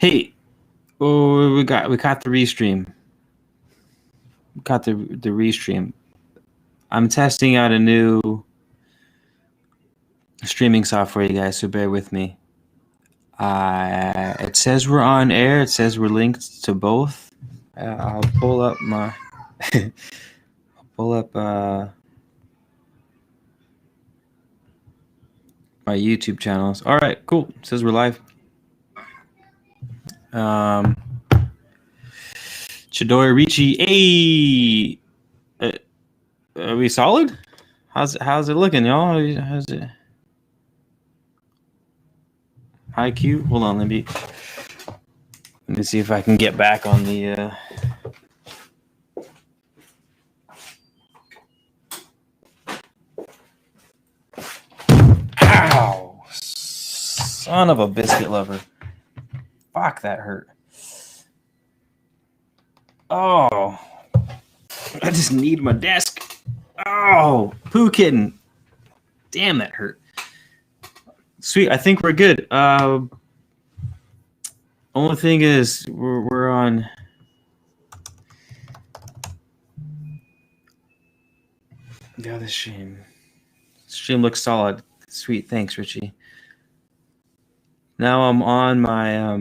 Hey, oh, we caught the restream. We caught the restream. I'm testing out a new streaming software, you guys. So bear with me. It says we're on air. It says we're linked to both. I'll pull up my my YouTube channels. All right, cool. It says we're live. Chidori Ricci. Hey, are we solid? How's it looking, y'all? How's it? IQ. Hold on, let me see if I can get back on the. Ow! Son of a biscuit lover. Fuck, that hurt. Oh, I just need my desk. Oh, poo kitten. Damn, that hurt. Sweet, I think we're good. Only thing is, we're on. The other stream. Stream looks solid. Sweet, thanks, Richie. Now I'm on my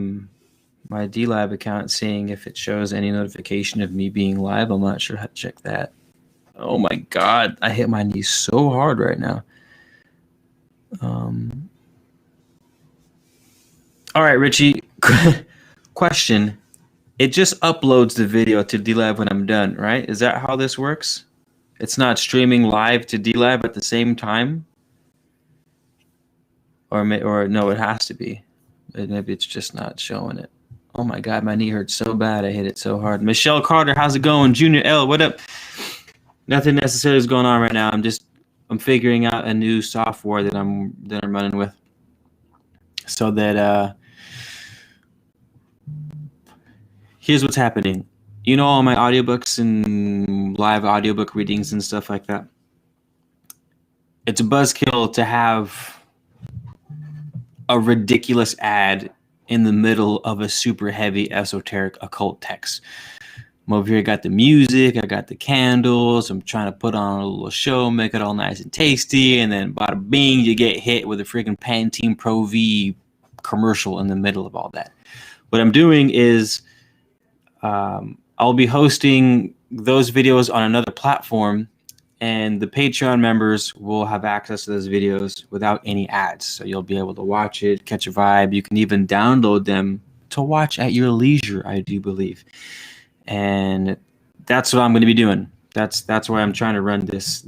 my DLive account, seeing if it shows any notification of me being live. I'm not sure how to check that. Oh my God, I hit my knee so hard right now. All right, Richie. Question. It just uploads the video to DLive when I'm done, right? Is that how this works? It's not streaming live to DLive at the same time? Or no, it has to be. Maybe it's just not showing it. Oh my God, my knee hurts so bad. I hit it so hard. Michelle Carter, how's it going? Junior L, what up? Nothing necessarily is going on right now. I'm figuring out a new software that I'm running with, so that here's what's happening. You know, all my audiobooks and live audiobook readings and stuff like that. It's a buzzkill to have a ridiculous ad in the middle of a super heavy esoteric occult text. I'm over here, got the music, I got the candles, I'm trying to put on a little show, make it all nice and tasty, and then bada bing, you get hit with a freaking Pantene Pro V commercial in the middle of all that. What I'm doing is I'll be hosting those videos on another platform, and the Patreon members will have access to those videos without any ads. So you'll be able to watch it, catch a vibe. You can even download them to watch at your leisure, I do believe. And that's what I'm going to be doing. That's why I'm trying to run this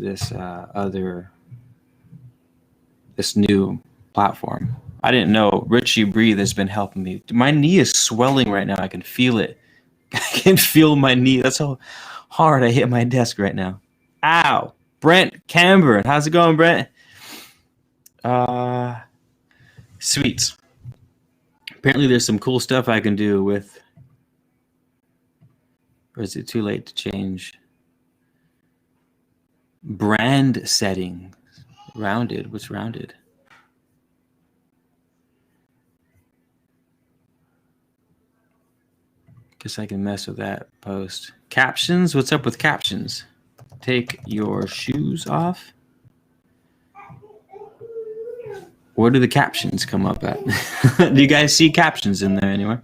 new platform. I didn't know Richie Breathe has been helping me. My knee is swelling right now. I can feel it. I can feel my knee. That's how hard I hit my desk right now. Ow. Brent Camber. How's it going, Brent? Sweet. Apparently there's some cool stuff I can do with... Or is it too late to change? Brand setting. Rounded. What's rounded? Guess I can mess with that post. Captions? What's up with captions? Take your shoes off. Where do the captions come up at? Do you guys see captions in there anywhere?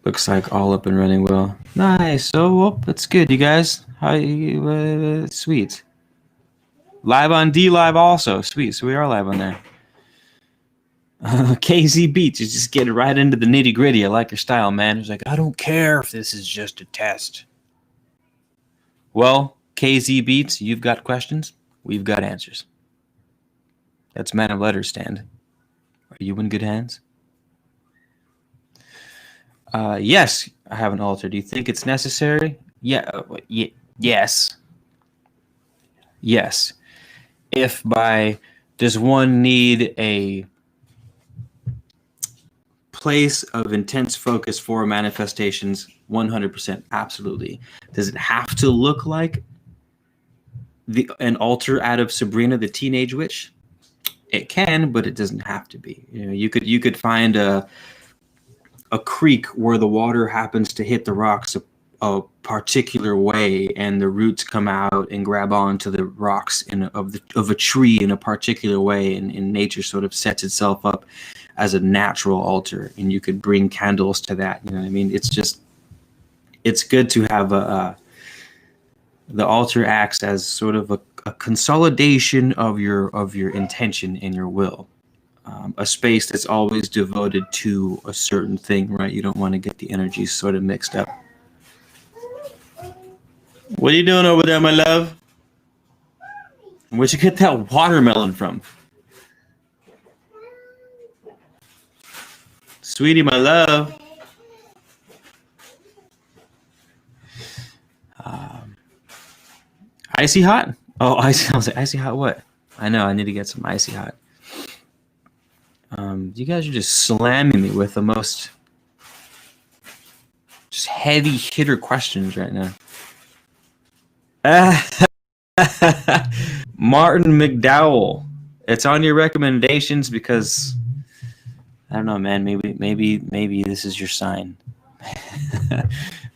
Looks like all up and running well. Nice. So, that's good, you guys. Sweet. Live on DLive also. Sweet. So we are live on there. KZ Beats is just getting right into the nitty gritty. I like your style, man. He's like, I don't care if this is just a test. Well, KZ Beats, you've got questions. We've got answers. That's Man of Letters stand. Are you in good hands? Yes, I have an altar. Do you think it's necessary? Yes. Yes. If does one need a place of intense focus for manifestations? 100%, absolutely. Does it have to look like an altar out of Sabrina the Teenage Witch? It can, but it doesn't have to be. You could find a creek where the water happens to hit the rocks a particular way, and the roots come out and grab onto the rocks of a tree in a particular way, and nature sort of sets itself up as a natural altar, and you could bring candles to that. You know what I mean? It's good to have the altar acts as sort of a consolidation of your intention and your will. A space that's always devoted to a certain thing, right? You don't want to get the energies sort of mixed up. What are you doing over there, my love? Where'd you get that watermelon from? Sweetie, my love. Icy hot? Oh, icy. I was like, icy hot what? I know, I need to get some icy hot. You guys are just slamming me with the most just heavy hitter questions right now. Martin McDowell. It's on your recommendations because I don't know, man. Maybe this is your sign.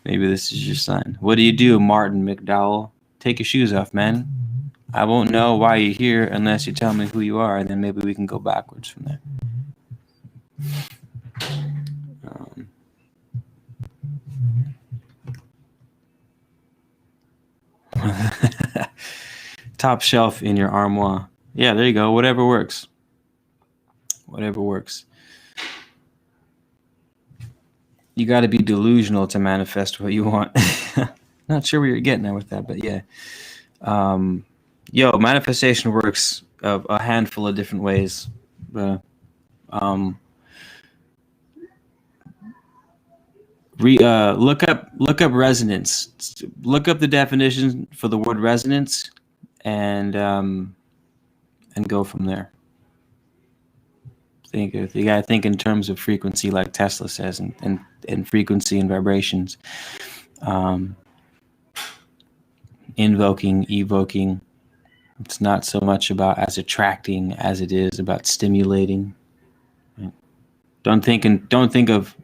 Maybe this is your sign. What do you do, Martin McDowell? Take your shoes off, man. I won't know why you're here unless you tell me who you are, and then maybe we can go backwards from there. Top shelf in your armoire. Yeah, there you go. Whatever works. Whatever works. You got to be delusional to manifest what you want. Not sure where you're getting at with that, but yeah. Manifestation works a handful of different ways. Look up resonance. Look up the definition for the word resonance, and go from there. You gotta think in terms of frequency, like Tesla says, and frequency and vibrations. Invoking, evoking. It's not so much about as attracting as it is about stimulating. Right? Don't think of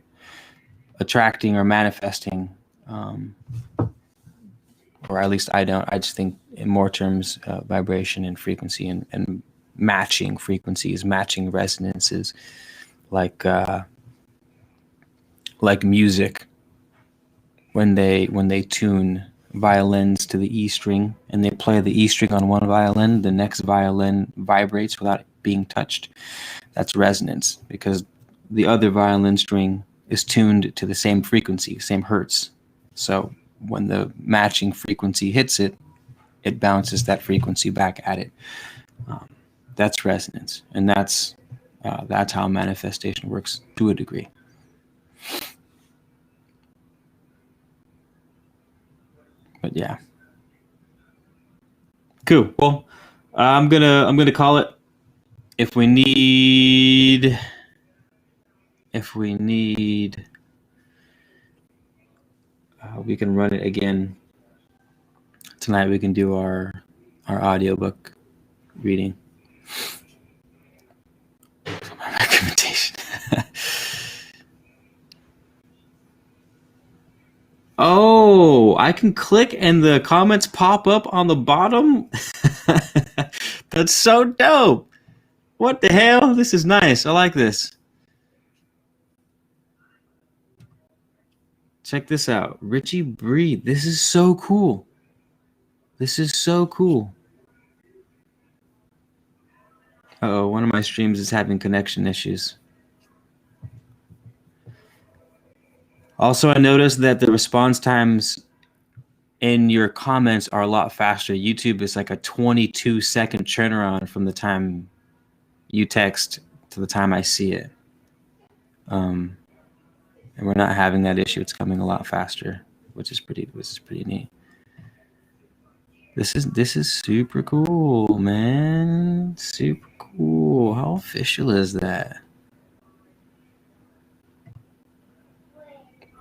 attracting or manifesting, or at least I don't. I just think in more terms, vibration and frequency and matching frequencies, matching resonances, like music. When they tune violins to the E string and they play the E string on one violin, the next violin vibrates without being touched. That's resonance, because the other violin string is tuned to the same frequency, same hertz. So when the matching frequency hits it, it bounces that frequency back at it. That's resonance, and that's how manifestation works to a degree. But yeah, cool. Well, I'm gonna call it. If we need, we can run it again tonight. We can do our audiobook reading. My recommendation. Oh, I can click and the comments pop up on the bottom? That's so dope. What the hell? This is nice. I like this. Check this out. Richie Breed. This is so cool. This is so cool. Uh-oh, one of my streams is having connection issues. Also, I noticed that the response times in your comments are a lot faster. YouTube is like a 22-second turnaround from the time you text to the time I see it. And we're not having that issue. It's coming a lot faster, which is pretty neat. This is super cool, man. Super cool. How official is that?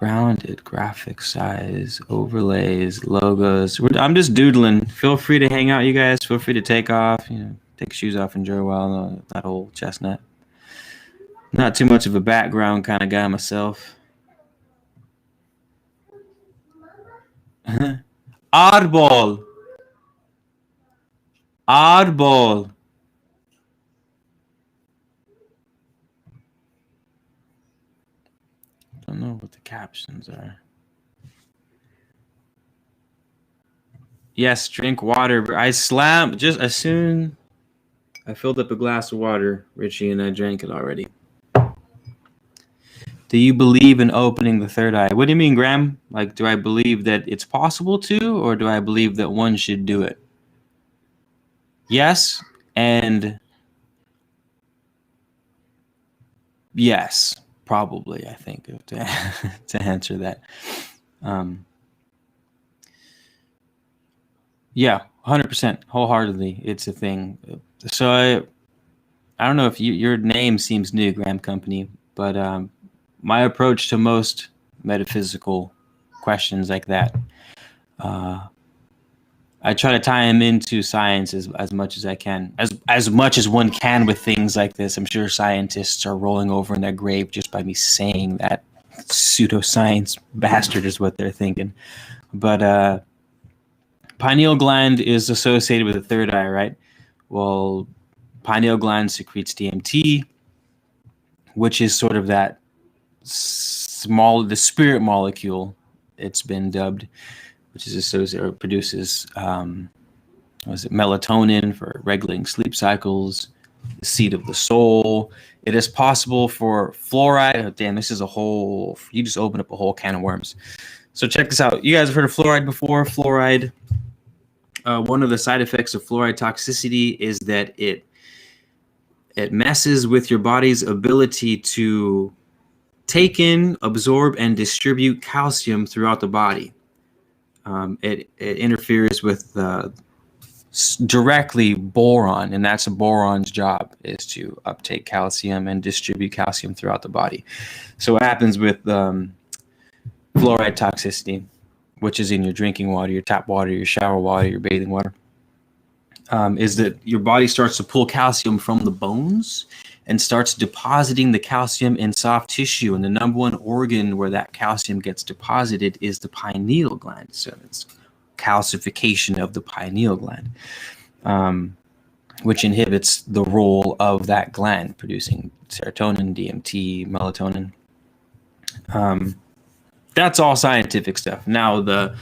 Rounded graphic size, overlays, logos. I'm just doodling. Feel free to hang out, you guys. Feel free to take off. Take your shoes off, enjoy a while. That old chestnut. Not too much of a background kind of guy myself. Oddball. Oddball. Don't know what the captions are. Yes, drink water. I slammed just as soon I filled up a glass of water, Richie, and I drank it already. Do you believe in opening the third eye? What do you mean, Graham? Like, do I believe that it's possible to, or do I believe that one should do it? Yes, and yes, probably, I think, to answer that. Yeah, 100%, wholeheartedly, it's a thing. So I don't know if your name seems new, Graham Company, but my approach to most metaphysical questions like that, I try to tie them into science as much as I can, as much as one can with things like this. I'm sure scientists are rolling over in their grave just by me saying that. Pseudoscience bastard is what they're thinking. But pineal gland is associated with the third eye, right? Well, pineal gland secretes DMT, which is sort of that the spirit molecule, it's been dubbed, which is associated or produces melatonin for regulating sleep cycles, the seat of the soul. It is possible for fluoride. Oh, damn, this is you just open up a whole can of worms. So check this out. You guys have heard of fluoride before. Fluoride, one of the side effects of fluoride toxicity is that it messes with your body's ability to take in, absorb, and distribute calcium throughout the body. It interferes with directly boron, and that's a boron's job, is to uptake calcium and distribute calcium throughout the body. So what happens with fluoride toxicity, which is in your drinking water, your tap water, your shower water, your bathing water, is that your body starts to pull calcium from the bones and starts depositing the calcium in soft tissue. And the number one organ where that calcium gets deposited is the pineal gland. So it's calcification of the pineal gland, which inhibits the role of that gland producing serotonin, DMT, melatonin. That's all scientific stuff. Now, the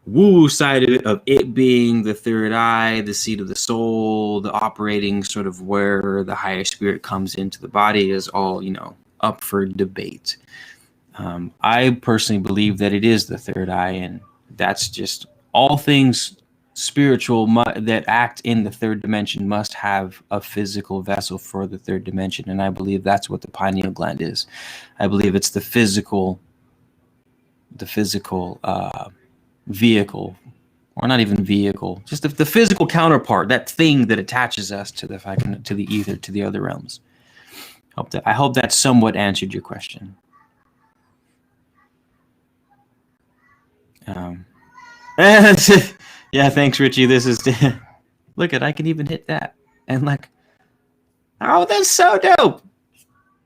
woo side of it being the third eye, the seat of the soul, the operating sort of where the higher spirit comes into the body is all, up for debate. I personally believe that it is the third eye, and that's just all things spiritual that act in the third dimension must have a physical vessel for the third dimension, and I believe that's what the pineal gland is. I believe it's the physical vehicle, or not even vehicle, just the physical counterpart, that thing that attaches us to the ether, to the other realms. I hope that somewhat answered your question. Yeah, thanks, Richie. This is look at, I can even hit that, and that's so dope.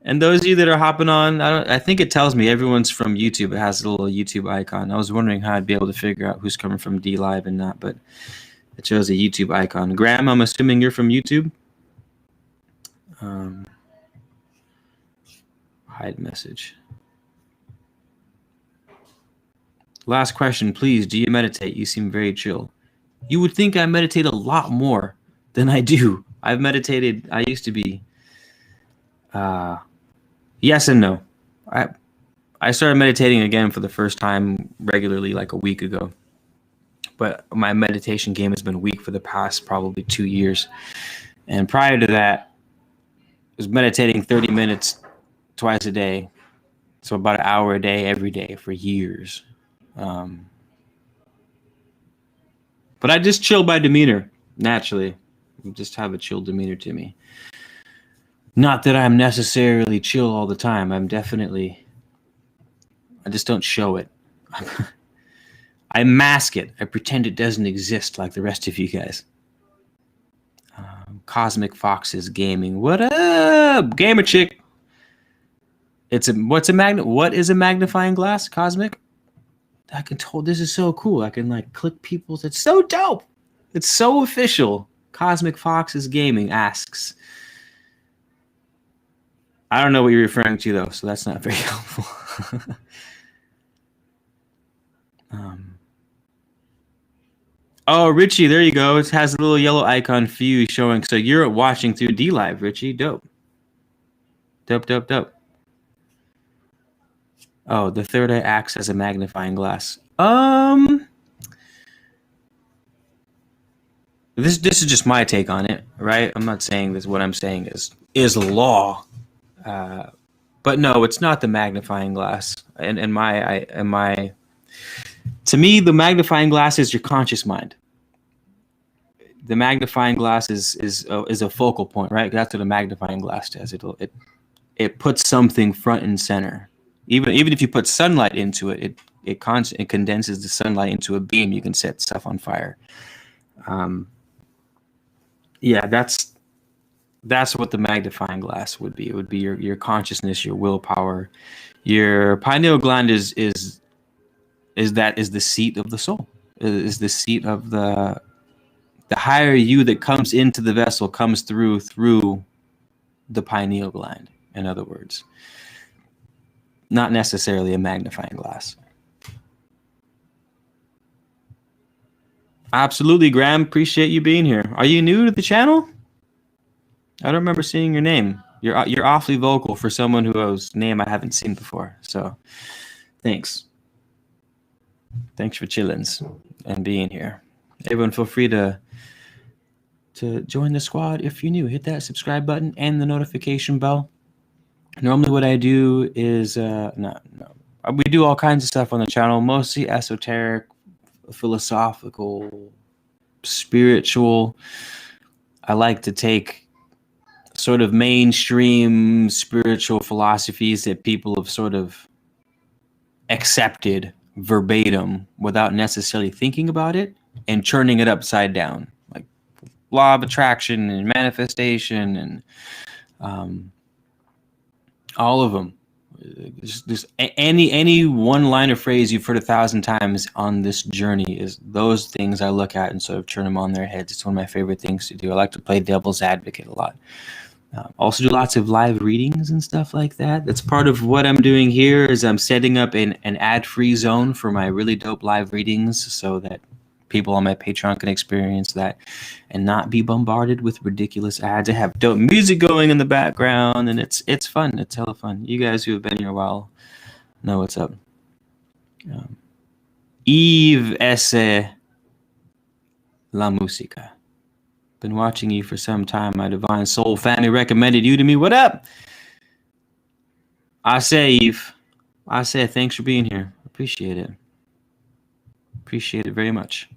And those of you that are hopping on, I think it tells me everyone's from YouTube. It has a little YouTube icon. I was wondering how I'd be able to figure out who's coming from D Live and not, but it shows a YouTube icon. Graham, I'm assuming you're from YouTube. Hide message. Last question, please. Do you meditate? You seem very chill. You would think I meditate a lot more than I do. I've meditated. I used to be. Yes and no. I started meditating again for the first time regularly like a week ago. But my meditation game has been weak for the past probably 2 years. And prior to that, I was meditating 30 minutes twice a day. So about an hour a day, every day for years. But I just chill by demeanor, naturally. I just have a chill demeanor to me. Not that I'm necessarily chill all the time. I'm definitely I just don't show it. I mask it. I pretend it doesn't exist like the rest of you guys. Cosmic Foxes Gaming. What up, gamer chick? What is a magnifying glass, Cosmic? I can tell this is so cool. I can like click people's. It's so dope. It's so official. Cosmic Foxes Gaming asks. I don't know what you're referring to though, so that's not very helpful. Oh, Richie, there you go. It has a little yellow icon for you showing. So you're watching through D Live, Richie. Dope. Dope. Oh, the third eye acts as a magnifying glass. This is just my take on it, right? I'm not saying this. What I'm saying is law. But no, it's not the magnifying glass. To me, the magnifying glass is your conscious mind. The magnifying glass is a focal point, right? That's what a magnifying glass does. It puts something front and center. Even if you put sunlight into it, it condenses the sunlight into a beam. You can set stuff on fire. Yeah, that's what the magnifying glass would be. It would be your consciousness, your willpower. Your pineal gland is the seat of the soul. It is the seat of the higher you that comes into the vessel comes through the pineal gland. In other words, not necessarily a magnifying glass. Absolutely, Graham. Appreciate you being here. Are you new to the channel? I don't remember seeing your name. You're awfully vocal for someone whose name I haven't seen before. So, thanks. Thanks for chillins and being here. Everyone, feel free to join the squad if you're new. Hit that subscribe button and the notification bell. Normally, what I do is we do all kinds of stuff on the channel, mostly esoteric, philosophical, spiritual. I like to take sort of mainstream spiritual philosophies that people have sort of accepted verbatim without necessarily thinking about it and turning it upside down, like law of attraction and manifestation and all of them. Just any one line of phrase you've heard 1,000 times on this journey is those things I look at and sort of turn them on their heads. It's one of my favorite things to do. I like to play devil's advocate a lot. Also do lots of live readings and stuff like that. That's part of what I'm doing here is I'm setting up an ad-free zone for my really dope live readings so that people on my Patreon can experience that and not be bombarded with ridiculous ads. I have dope music going in the background, and it's fun. It's hella fun. You guys who have been here a while know what's up. Eve ese la música. Been watching you for some time. My divine soul family recommended you to me. What up? I say, Eve. I say thanks for being here. Appreciate it. Appreciate it very much.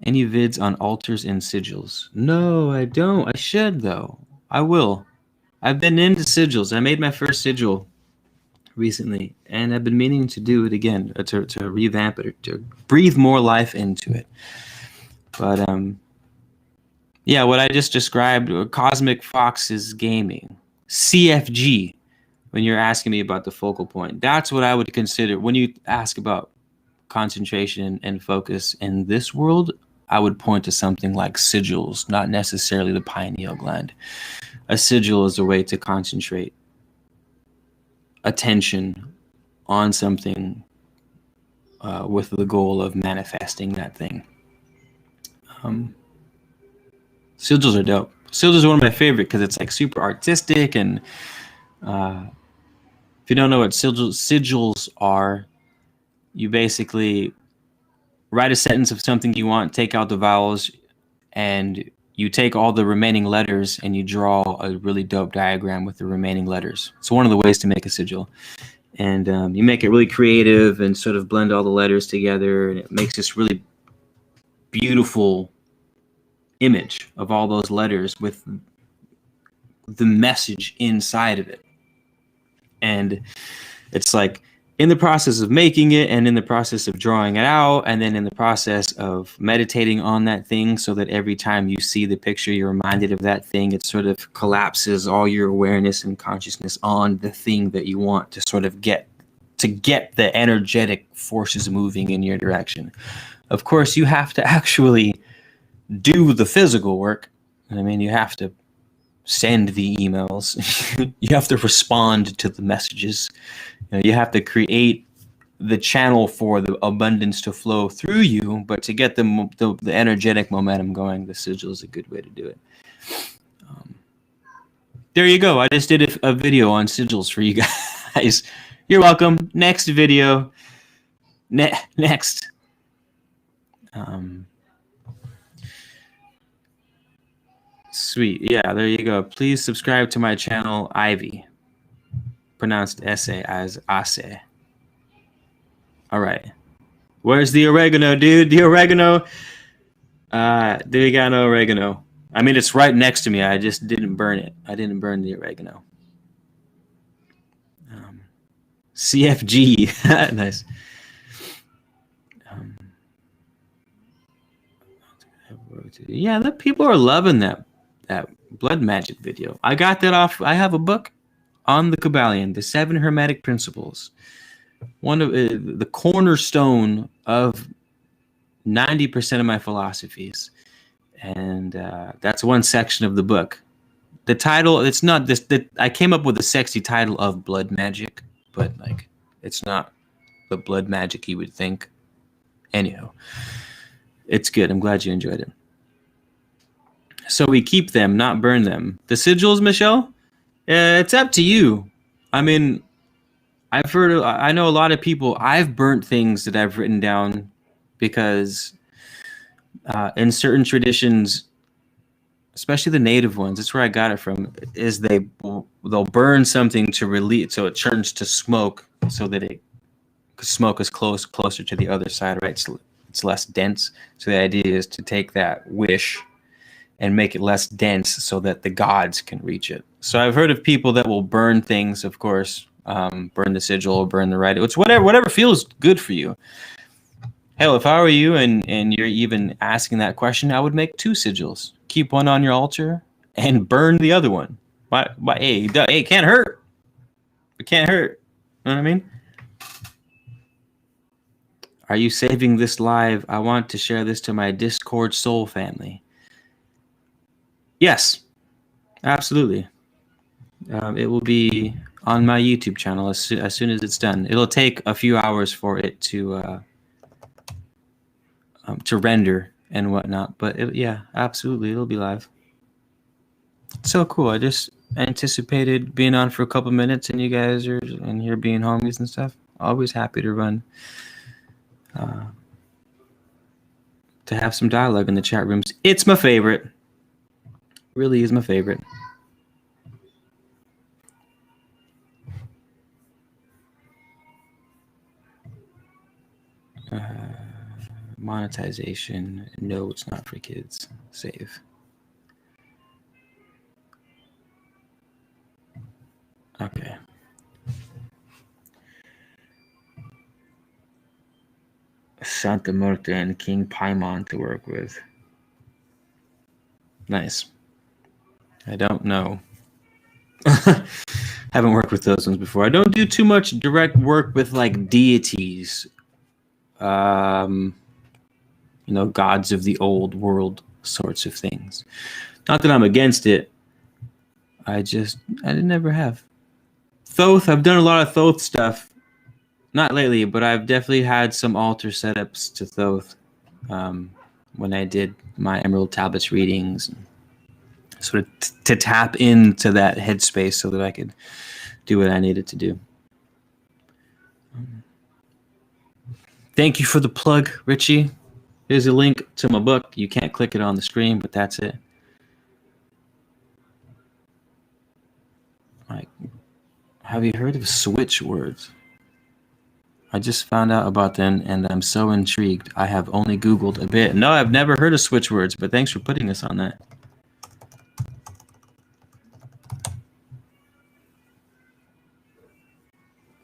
Any vids on altars and sigils? No, I don't. I should, though. I will. I've been into sigils. I made my first sigil recently, and I've been meaning to do it again, to revamp it, to breathe more life into it. But, yeah, what I just described, Cosmic Foxes Gaming, CFG, when you're asking me about the focal point, that's what I would consider when you ask about concentration and focus in this world. I would point to something like sigils, not necessarily the pineal gland. A sigil is a way to concentrate attention on something with the goal of manifesting that thing. Sigils are dope. Sigils are one of my favorite because it's like super artistic, and if you don't know what sigils are, you basically write a sentence of something you want, take out the vowels, and you take all the remaining letters and you draw a really dope diagram with the remaining letters. It's one of the ways to make a sigil. And you make it really creative and sort of blend all the letters together, and it makes this really beautiful image of all those letters with the message inside of it. And it's like in the process of making it and in the process of drawing it out and then in the process of meditating on that thing so that every time you see the picture, you're reminded of that thing. It sort of collapses all your awareness and consciousness on the thing that you want to sort of get the energetic forces moving in your direction. Of course, you have to actually do the physical work. I mean, you have to send the emails. You have to respond to the messages. You have to create the channel for the abundance to flow through you. But to get the energetic momentum going, the sigil is a good way to do it. There you go. I just did a video on sigils for you guys. You're welcome. Next video. Next. Sweet. Yeah, there you go. Please subscribe to my channel, Ivy. Pronounced essay as Ase. All right. Where's the oregano, dude? The oregano. Do we got no oregano? I mean, it's right next to me. I just didn't burn it. I didn't burn the oregano. CFG. Nice. Yeah, the people are loving that blood magic video. I got that off. I have a book on the Kabbalion, the 7 Hermetic Principles. One of the cornerstone of 90% of my philosophies, and that's one section of the book. The title, it's not this. I came up with a sexy title of blood magic, but like, it's not the blood magic you would think. Anyhow, it's good. I'm glad you enjoyed it. So we keep them, not burn them. The sigils, Michelle, it's up to you. I mean, I know a lot of people, I've burnt things that I've written down because in certain traditions, especially the native ones, that's where I got it from, is they'll burn something to release, so it turns to smoke, so that smoke is closer to the other side, right? So it's less dense. So the idea is to take that wish and make it less dense so that the gods can reach it. So I've heard of people that will burn things, of course, burn the sigil or burn the right. It's whatever feels good for you. Hell, if I were you and you're even asking that question, I would make 2 sigils. Keep one on your altar and burn the other one. Hey, it can't hurt. It can't hurt. You know what I mean? Are you saving this live? I want to share this to my Discord soul family. Yes, absolutely. It will be on my YouTube channel as soon as it's done. It'll take a few hours for it to render and whatnot, but yeah, absolutely, it'll be live. It's so cool. I just anticipated being on for a couple minutes, and you guys are in here being homies and stuff. Always happy to run. To have some dialogue in the chat rooms. It's my favorite. Really is my favorite. Monetization. No, it's not for kids. Save. Okay. Santa Muerte and King Paimon to work with. Nice. I don't know. Haven't worked with those ones before. I don't do too much direct work with like deities. Gods of the old world sorts of things. Not that I'm against it. I never have. Thoth, I've done a lot of Thoth stuff. Not lately, but I've definitely had some altar setups to Thoth when I did my Emerald Tablets readings. Sort of to tap into that headspace so that I could do what I needed to do. Thank you for the plug, Richie. Here's a link to my book. You can't click it on the screen, but that's it. Like, have you heard of switch words? I just found out about them, and I'm so intrigued. I have only Googled a bit. No, I've never heard of switch words, but thanks for putting us on that.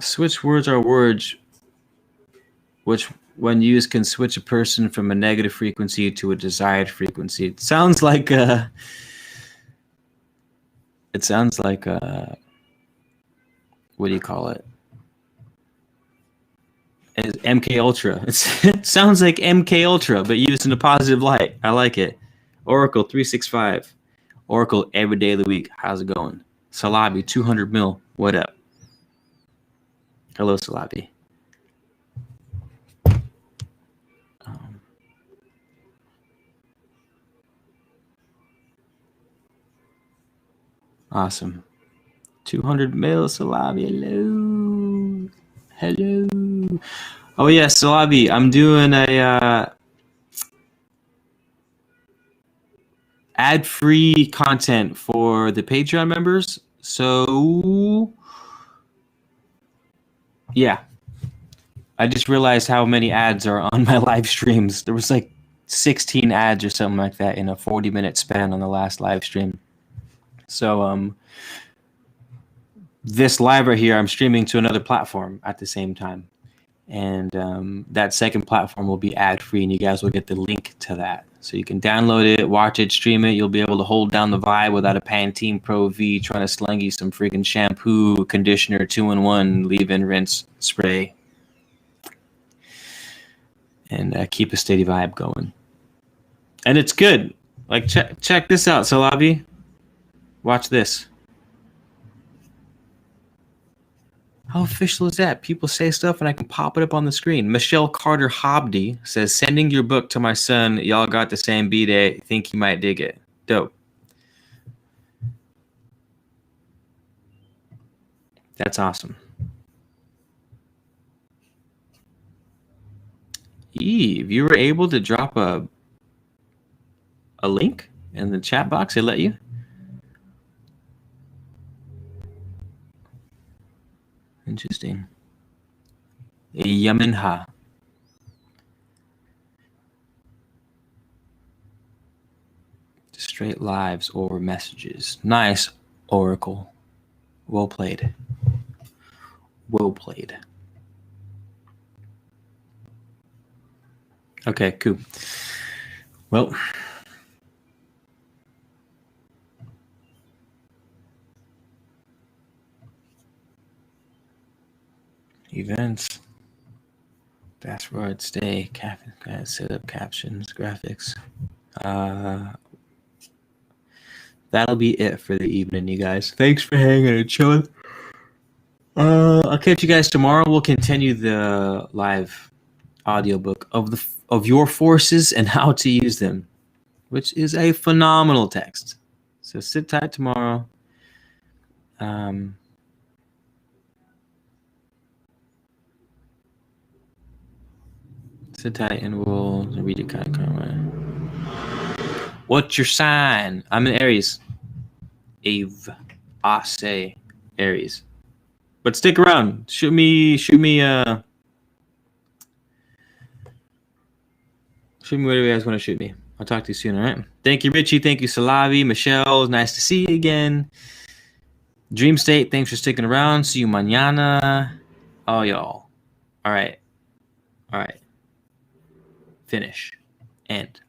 Switch words are words which, when used, can switch a person from a negative frequency to a desired frequency. It sounds like what do you call it? MK Ultra. It sounds like MK Ultra, but used in a positive light. I like it. Oracle 365. Oracle every day of the week. How's it going? Salabi 200 mil. What up? Hello, Salabi. Awesome. 200 mil, Salabi. Hello. Hello. Oh, yeah, Salabi. I'm doing a ad-free content for the Patreon members. So, yeah. I just realized how many ads are on my live streams. There was like 16 ads or something like that in a 40-minute span on the last live stream. So this live right here, I'm streaming to another platform at the same time. And that second platform will be ad-free, and you guys will get the link to that. So you can download it, watch it, stream it. You'll be able to hold down the vibe without a Pantene Pro V trying to slang you some freaking shampoo, conditioner, 2-in-1, leave-in, rinse, spray. And keep a steady vibe going. And it's good. Like, check this out, Salabi. Watch this. How official is that? People say stuff and I can pop it up on the screen. Michelle Carter Hobdy says, sending your book to my son. Y'all got the same B-Day. Think he might dig it. Dope. That's awesome. Eve, you were able to drop a link in the chat box. They let you? Interesting. Yaminha. Straight lives or messages. Nice, Oracle. Well played. Well played. Okay, cool. Well, events, dashboard, stay, set up captions, graphics. That'll be it for the evening, you guys. Thanks for hanging and chilling. I'll catch you guys tomorrow. We'll continue the live audiobook of Your Forces and How to Use Them, which is a phenomenal text. So sit tight tomorrow. Sit tight and we'll read it kind of What's your sign? I'm an Aries. Ave. I say Aries. But stick around. Shoot me whatever you guys want to shoot me. I'll talk to you soon, all right? Thank you, Richie. Thank you, Salavi. Michelle, it's nice to see you again. Dream State, thanks for sticking around. See you mañana. Oh, y'all. All right. Finish. End.